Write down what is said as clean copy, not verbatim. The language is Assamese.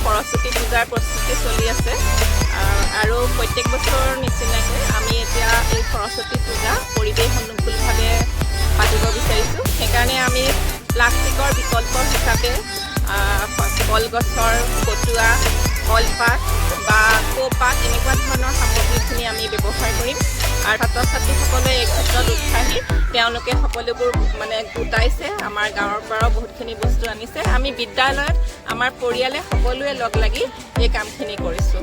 সৰস্বতী পূজাৰ প্ৰস্তুতি চলি আছে আৰু প্ৰত্যেক বছৰ নিচিনাকৈ আমি এতিয়া এই সৰস্বতী পূজা পৰিৱেশ অনুকূলভাৱে পাতিব বিচাৰিছোঁ। সেইকাৰণে আমি প্লাষ্টিকৰ বিকল্প হিচাপে কলগছৰ পটুৱা, কলপাত বা কৌপাত এনেকুৱা ধৰণৰ সামগ্ৰীখিনি আমি ব্যৱহাৰ কৰিম। আৰু ছাত্ৰ ছাত্ৰীসকলে এই ক্ষেত্ৰত উৎসাহী, তেওঁলোকে সকলোবোৰ গোটাইছে, আমাৰ গাঁৱৰ পৰাও বহুতখিনি বস্তু আনিছে। আমি বিদ্যালয়ত আমাৰ পৰিয়ালে সকলোৱে লগ লাগি এই কামখিনি কৰিছোঁ।